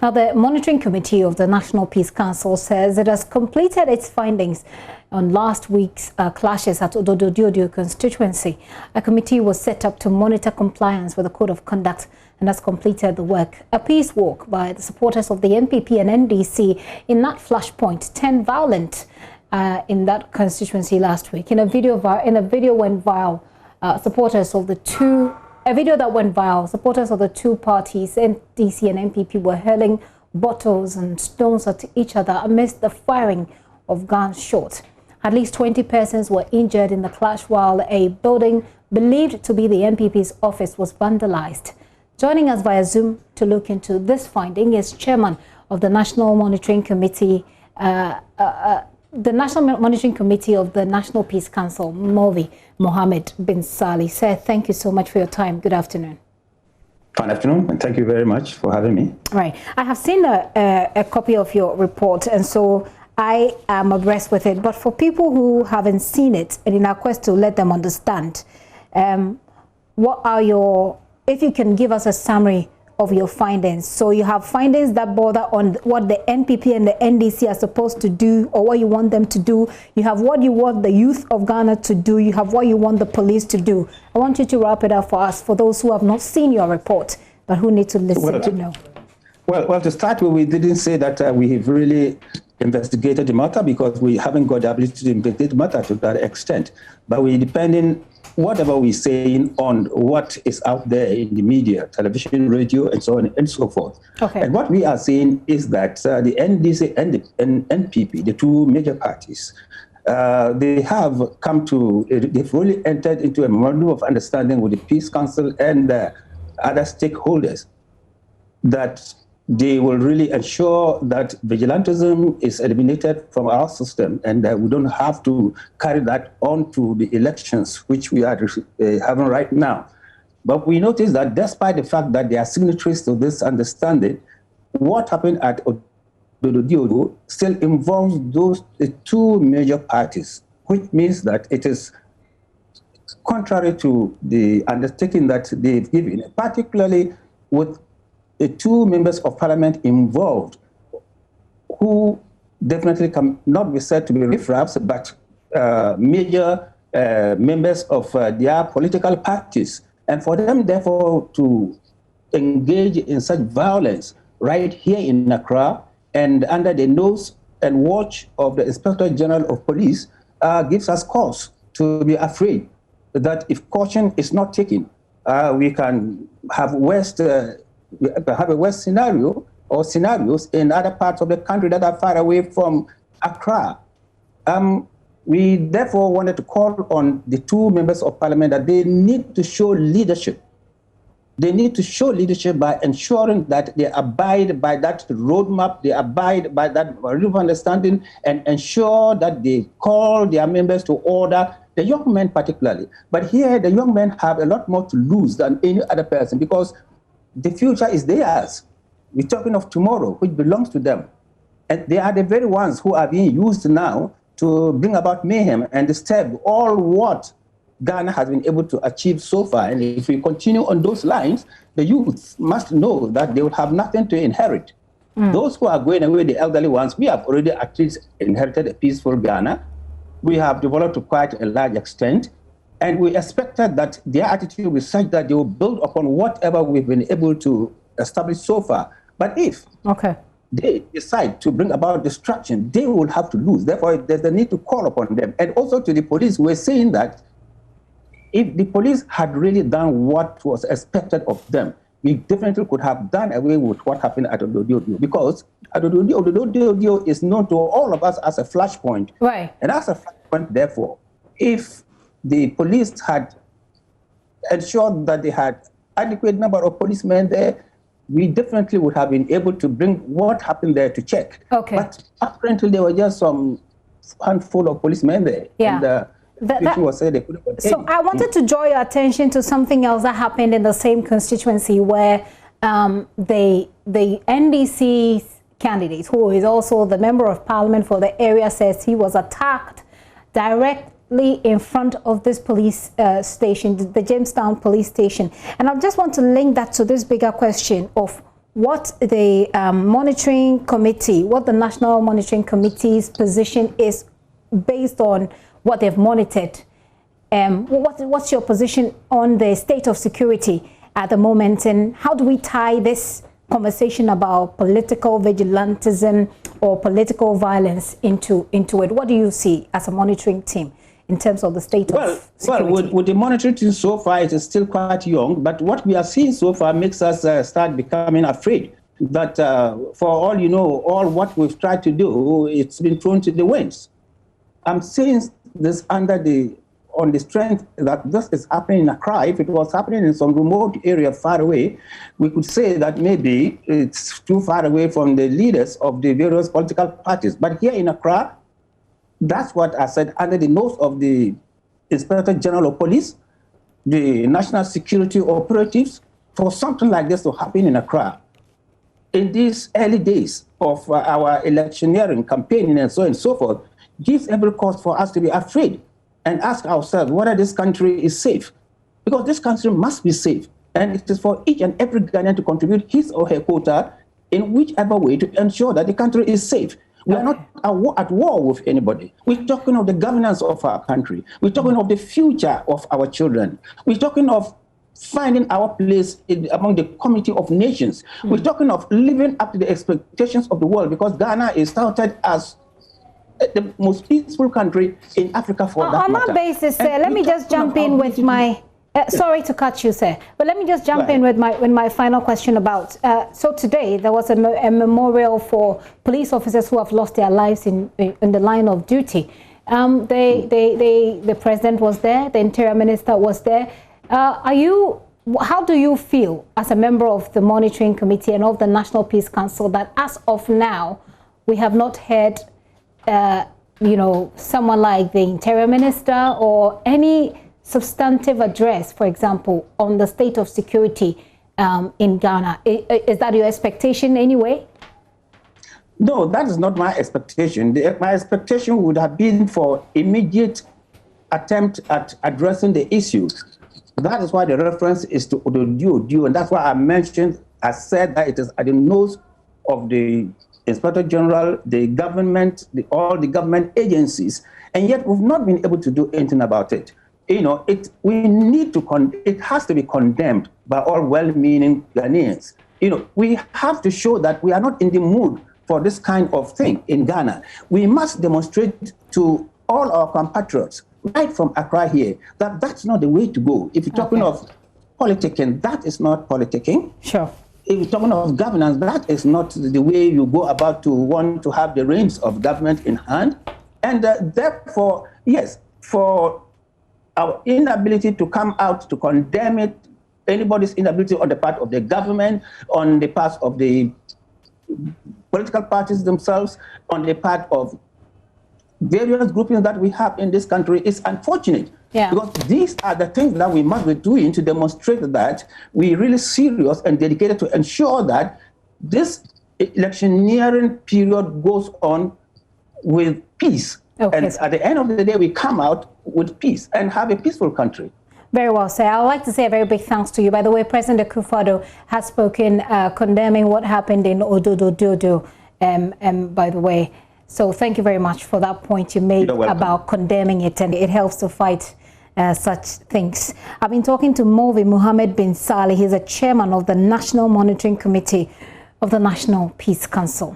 Now, the Monitoring Committee of the National Peace Council says it has completed its findings on last week's clashes at Odododiodoo constituency. A committee was set up to monitor compliance with the Code of Conduct and has completed the work. A peace walk by the supporters of the NPP and NDC in that flashpoint turned violent in that constituency last week. A video went viral. Supporters of the two parties, NDC and NPP, were hurling bottles and stones at each other amidst the firing of gunshots. At least 20 persons were injured in the clash, while a building believed to be the NPP's office was vandalized. Joining us via Zoom to look into this finding is Chairman of the National Monitoring Committee, of the National Peace Council, Molvi Mohammed bin Sali. Sir, thank you so much for your time. Good afternoon. Good afternoon, and thank you very much for having me. Right. I have seen a copy of your report, and so I am abreast with it. But for people who haven't seen it, and in our quest to let them understand, if you can give us a summary of your findings. So you have findings that border on what the NPP and the NDC are supposed to do, or what you want them to do. You have what you want the youth of Ghana to do. You have what you want the police to do. I want you to wrap it up for us, for those who have not seen your report, but who need to listen to know. Well, to start with, we didn't say that we have really investigated the matter, because we haven't got the ability to investigate the matter to that extent. But we're depending whatever we're saying on what is out there in the media, television, radio, and so on and so forth. Okay. And what we are saying is that the NDC and the NPP, the two major parties, they've really entered into a memorandum of understanding with the Peace Council and other stakeholders that they will really ensure that vigilantism is eliminated from our system, and that we don't have to carry that on to the elections, which we are having right now. But we notice that despite the fact that they are signatories to this understanding, what happened at Odododiodoo still involves the two major parties, which means that it is contrary to the undertaking that they've given, particularly with the two members of parliament involved, who definitely cannot be said to be riffraffs, but major members of their political parties. And for them, therefore, to engage in such violence right here in Accra and under the nose and watch of the Inspector General of Police gives us cause to be afraid that if caution is not taken, we can have a worst scenario or scenarios in other parts of the country that are far away from Accra. We therefore wanted to call on the two members of parliament that they need to show leadership. They need to show leadership by ensuring that they abide by that roadmap, they abide by that understanding, and ensure that they call their members to order, the young men particularly. But here, the young men have a lot more to lose than any other person, because the future is theirs. We're talking of tomorrow, which belongs to them. And they are the very ones who are being used now to bring about mayhem and disturb all what Ghana has been able to achieve so far. And if we continue on those lines, the youth must know that they will have nothing to inherit. Those who are going away, the elderly ones, we have already at least inherited a peaceful Ghana. We have developed to quite a large extent. And we expected that their attitude will be such that they will build upon whatever we've been able to establish so far. But if they decide to bring about destruction, they will have to lose. Therefore, there's the need to call upon them. And also to the police, we're saying that if the police had really done what was expected of them, we definitely could have done away with what happened at Odododiodoo, because Odododiodoo is known to all of us as a flashpoint. Right. And as a flashpoint, therefore, if the police had ensured that they had adequate number of policemen there, we definitely would have been able to bring what happened there to check. Okay. But apparently there were just some handful of policemen there. Yeah. And, so I wanted to draw your attention to something else that happened in the same constituency, where the NDC candidate, who is also the member of parliament for the area, says he was attacked directly in front of this police station, the Jamestown police station. And I just want to link that to this bigger question of what the monitoring committee, what the National Monitoring Committee's position is based on what they've monitored. What's your position on the state of security at the moment, and how do we tie this conversation about political vigilantism or political violence into it? What do you see as a monitoring team in terms of the state of security? Well, with the monitoring team so far, it is still quite young, but what we are seeing so far makes us start becoming afraid that for all you know, all what we've tried to do, it's been thrown to the winds. I'm saying this on the strength that this is happening in Accra. If it was happening in some remote area far away, we could say that maybe it's too far away from the leaders of the various political parties. But here in Accra, that's what I said, under the nose of the Inspector General of Police, the national security operatives, for something like this to happen in Accra, in these early days of our electioneering campaigning and so on and so forth, gives every cause for us to be afraid and ask ourselves whether this country is safe. Because this country must be safe. And it is for each and every Ghanaian to contribute his or her quota in whichever way to ensure that the country is safe. We are not at war with anybody. We're talking of the governance of our country. We're talking of the future of our children. We're talking of finding our place among the community of nations. We're talking of living up to the expectations of the world, because Ghana is touted as the most peaceful country in Africa for that matter. On that basis, let me just jump in with my... sorry to cut you, sir, but let me just jump in with my final question about... so today, there was a memorial for police officers who have lost their lives in the line of duty. The president was there, the interior minister was there. How do you feel as a member of the monitoring committee and of the National Peace Council that as of now, we have not heard someone like the interior minister or any substantive address, for example, on the state of security in Ghana? Is that your expectation anyway? No, that is not my expectation. My expectation would have been for immediate attempt at addressing the issues. That is why the reference is to Odododiodoo, and that's why I said that it is at the nose of the Inspector General, the government, all the government agencies, and yet we've not been able to do anything about it. It has to be condemned by all well-meaning Ghanaians. We have to show that we are not in the mood for this kind of thing in Ghana. We must demonstrate to all our compatriots, right from Accra here, that that's not the way to go. If you're talking of politicking, that is not politicking. Sure. If you're talking of governance, that is not the way you go about to want to have the reins of government in hand. And therefore, yes, for our inability to come out to condemn it, anybody's inability on the part of the government, on the part of the political parties themselves, on the part of various groupings that we have in this country is unfortunate. Yeah. Because these are the things that we must be doing to demonstrate that we're really serious and dedicated to ensure that this electioneering period goes on with peace. Okay. And at the end of the day, we come out with peace and have a peaceful country. Very well, sir. I'd like to say a very big thanks to you. By the way, President Akufo-Addo has spoken condemning what happened in Odododiodoo, by the way. So thank you very much for that point you made about condemning it, and it helps to fight such things. I've been talking to Movi Muhammad bin Saleh. He's a chairman of the National Monitoring Committee of the National Peace Council.